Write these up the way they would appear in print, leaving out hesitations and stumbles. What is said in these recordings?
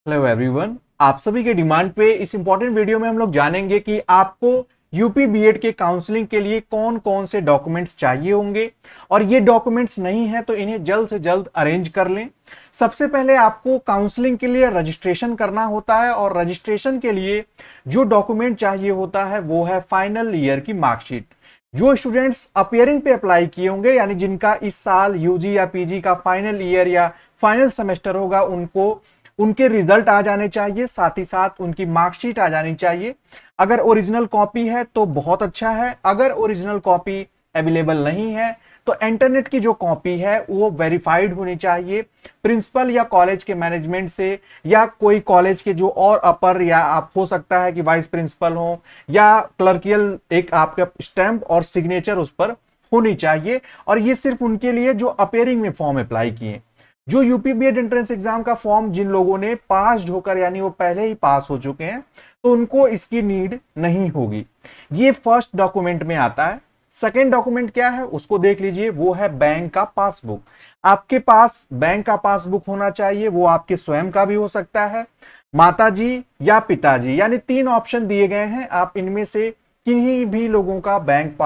Hello everyone, आप सभी के डिमांड पे इस इंपॉर्टेंट वीडियो में हम लोग जानेंगे कि आपको यूपी बीएड के काउंसलिंग के लिए कौन कौन से डॉक्यूमेंट्स चाहिए होंगे और ये डॉक्यूमेंट्स नहीं है तो इन्हें जल्द से जल्द अरेंज कर लें। सबसे पहले आपको काउंसलिंग के लिए रजिस्ट्रेशन करना होता है और रजिस्ट्रेशन के लिए जो डॉक्यूमेंट चाहिए होता है वो है फाइनल ईयर की मार्कशीट। जो स्टूडेंट्स अपियरिंग पे अप्लाई किए होंगे यानी जिनका इस साल यूजी या पीजी का फाइनल ईयर या फाइनल सेमेस्टर होगा उनको उनके रिजल्ट आ जाने चाहिए, साथ ही साथ उनकी मार्कशीट आ जानी चाहिए। अगर ओरिजिनल कॉपी है तो बहुत अच्छा है, अगर ओरिजिनल कॉपी अवेलेबल नहीं है तो इंटरनेट की जो कॉपी है वो वेरीफाइड होनी चाहिए प्रिंसिपल या कॉलेज के मैनेजमेंट से, या कोई कॉलेज के जो और अपर या आप हो सकता है कि वाइस प्रिंसिपल हो या क्लर्कियल एक आपका स्टैंप और सिग्नेचर उस पर होनी चाहिए। और ये सिर्फ उनके लिए जो अपेयरिंग में फॉर्म अप्लाई किए। जो यूपी बीएड एंट्रेंस एग्जाम का फॉर्म जिन लोगों ने पास होकर यानी वो पहले ही पास हो चुके हैं तो उनको इसकी नीड नहीं होगी। ये फर्स्ट डॉक्यूमेंट में आता है। सेकेंड डॉक्यूमेंट क्या है उसको देख लीजिए, वो है बैंक का पासबुक। आपके पास बैंक का पासबुक होना चाहिए, वो आपके स्वयं का भी हो सकता है, माताजी या पिताजी, यानी तीन ऑप्शन दिए गए हैं, आप इनमें से किन्हीं भी लोगों का बैंक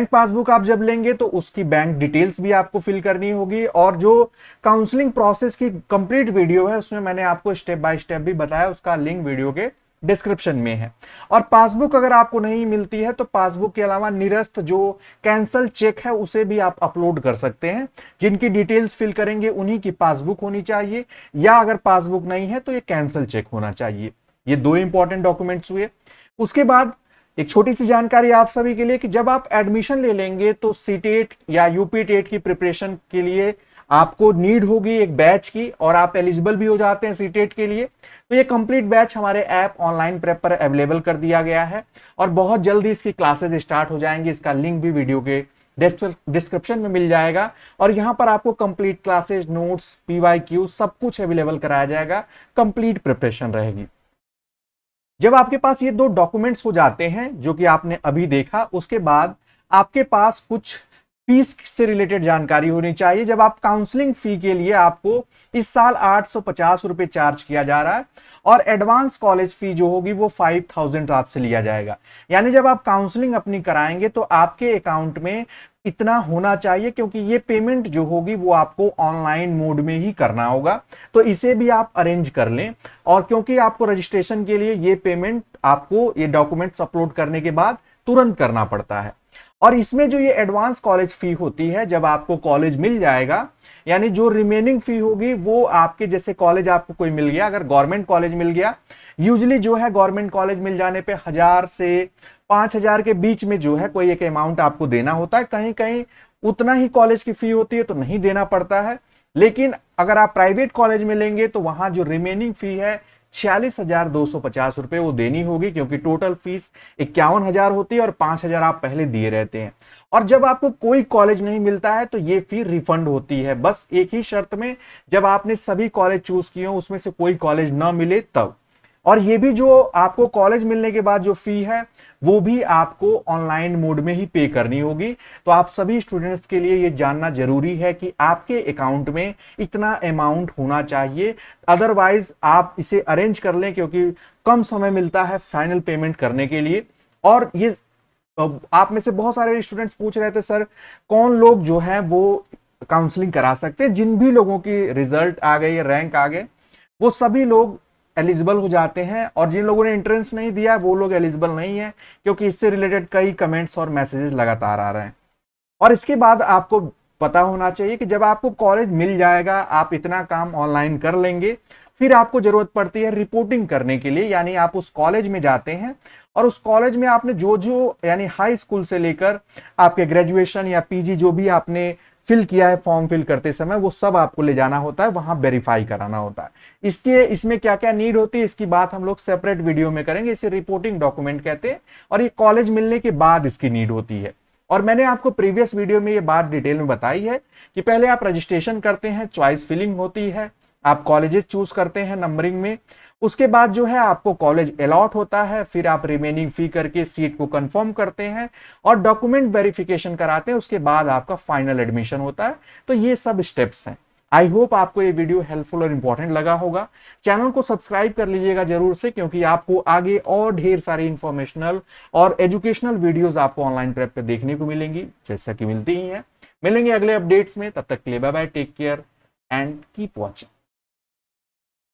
पासबुक आप जब लेंगे तो उसकी बैंक डिटेल्स भी आपको फिल करनी होगी। और जो काउंसलिंग प्रोसेस की कंप्लीट वीडियो है उसमें मैंने आपको स्टेप बाय स्टेप भी बताया, उसका लिंक वीडियो के डिस्क्रिप्शन में है। और पासबुक अगर आपको नहीं मिलती है तो पासबुक के अलावा निरस्त जो कैंसल चेक है उसे भी आप अपलोड कर सकते हैं। जिनकी डिटेल्स फिल करेंगे उन्हीं की पासबुक होनी चाहिए, या अगर पासबुक नहीं है तो ये कैंसल चेक होना चाहिए। ये दो इंपॉर्टेंट डॉक्यूमेंट्स हुए। उसके बाद एक छोटी सी जानकारी आप सभी के लिए कि जब आप एडमिशन ले लेंगे तो सीटेट या यूपी टेट की प्रिपरेशन के लिए आपको नीड होगी एक बैच की, और आप एलिजिबल भी हो जाते हैं सीटेट के लिए। तो ये कंप्लीट बैच हमारे ऐप ऑनलाइन प्रेप पर अवेलेबल कर दिया गया है और बहुत जल्दी इसकी क्लासेस स्टार्ट हो जाएंगी। इसका लिंक भी वीडियो के डिस्क्रिप्शन में मिल जाएगा और यहां पर आपको कंप्लीट क्लासेस, नोट्स, पीवाईक्यू सब कुछ अवेलेबल कराया जाएगा। कंप्लीट प्रिपरेशन रहेगी। जब आपके पास ये दो डॉक्यूमेंट्स हो जाते हैं जो कि आपने अभी देखा, उसके बाद आपके पास कुछ फीस से रिलेटेड जानकारी होनी चाहिए। जब आप काउंसलिंग फी के लिए आपको इस साल 850 रुपए चार्ज किया जा रहा है और एडवांस कॉलेज फी जो होगी वो 5000 आपसे लिया जाएगा। यानी जब आप काउंसलिंग अपनी कराएंगे तो आपके अकाउंट में इतना होना चाहिए, क्योंकि ये पेमेंट जो होगी वो आपको ऑनलाइन मोड में ही करना होगा। तो इसे भी आप अरेंज कर लें, और क्योंकि आपको रजिस्ट्रेशन के लिए ये पेमेंट आपको ये डॉक्यूमेंट्स अपलोड करने के बाद तुरंत करना पड़ता है। और इसमें जो ये एडवांस कॉलेज फी होती है, जब आपको कॉलेज मिल जाएगा यानी जो रिमेनिंग फी होगी वो आपके, जैसे कॉलेज आपको कोई मिल गया, अगर गवर्नमेंट कॉलेज मिल गया, यूजुअली जो है गवर्नमेंट कॉलेज मिल जाने पे 1000 से 5000 के बीच में जो है कोई एक अमाउंट आपको देना होता है। कहीं कहीं उतना ही कॉलेज की फी होती है तो नहीं देना पड़ता है। लेकिन अगर आप प्राइवेट कॉलेज में लेंगे तो वहां जो रिमेनिंग फी है 46,250 रुपए वो देनी होगी, क्योंकि टोटल फीस 51,000 होती है और 5,000 आप पहले दिए रहते हैं। और जब आपको कोई कॉलेज नहीं मिलता है तो ये फी रिफंड होती है, बस एक ही शर्त में, जब आपने सभी कॉलेज चूज किए हो उसमें से कोई कॉलेज ना मिले तब। और ये भी जो आपको कॉलेज मिलने के बाद जो फी है वो भी आपको ऑनलाइन मोड में ही पे करनी होगी। तो आप सभी स्टूडेंट्स के लिए ये जानना जरूरी है कि आपके अकाउंट में इतना अमाउंट होना चाहिए, अदरवाइज आप इसे अरेंज कर लें, क्योंकि कम समय मिलता है फाइनल पेमेंट करने के लिए। और ये आप में से बहुत सारे स्टूडेंट्स पूछ रहे थे सर कौन लोग जो है वो काउंसलिंग करा सकते हैं। जिन भी लोगों की रिजल्ट आ गए, रैंक आ गए, वो सभी लोग एलिजिबल हो जाते हैं, और जिन लोगों ने एंट्रेंस नहीं दिया वो लोग एलिजिबल नहीं है, क्योंकि इससे रिलेटेड कई कमेंट्स और मैसेजेस लगातार आ रहे हैं। और इसके बाद आपको पता होना चाहिए कि जब आपको कॉलेज मिल जाएगा, आप इतना काम ऑनलाइन कर लेंगे, फिर आपको जरूरत पड़ती है रिपोर्टिंग करने के लिए। यानी आप उस कॉलेज में जाते हैं और उस कॉलेज में आपने जो जो यानी हाई स्कूल से लेकर आपके ग्रेजुएशन या पीजी जो भी आपने फिल किया है फॉर्म फिल करते समय, वो सब आपको ले जाना होता है, वहां वेरीफाई कराना होता है। इसमें क्या क्या नीड होती है इसकी बात हम लोग सेपरेट वीडियो में करेंगे। इसे रिपोर्टिंग डॉक्यूमेंट कहते हैं और ये कॉलेज मिलने के बाद इसकी नीड होती है। और मैंने आपको प्रीवियस वीडियो में ये बात डिटेल में बताई है कि पहले आप रजिस्ट्रेशन करते हैं, चॉइस फिलिंग होती है, आप कॉलेजेस चूज करते हैं नंबरिंग में, उसके बाद जो है आपको कॉलेज अलॉट होता है, फिर आप रिमेनिंग फी करके सीट को कंफर्म करते हैं और डॉक्यूमेंट वेरिफिकेशन कराते हैं, उसके बाद आपका फाइनल एडमिशन होता है। तो ये सब स्टेप्स हैं। आई होप आपको ये वीडियो हेल्पफुल और इंपॉर्टेंट लगा होगा। चैनल को सब्सक्राइब कर लीजिएगा जरूर से, क्योंकि आपको आगे और ढेर सारी इंफॉर्मेशनल और एजुकेशनल वीडियोस आपको ऑनलाइन प्रेप पे देखने को मिलेंगी, जैसा कि मिलती ही हैं। मिलेंगे अगले अपडेट्स में, तब तक के लिए bye bye, take care and keep watching.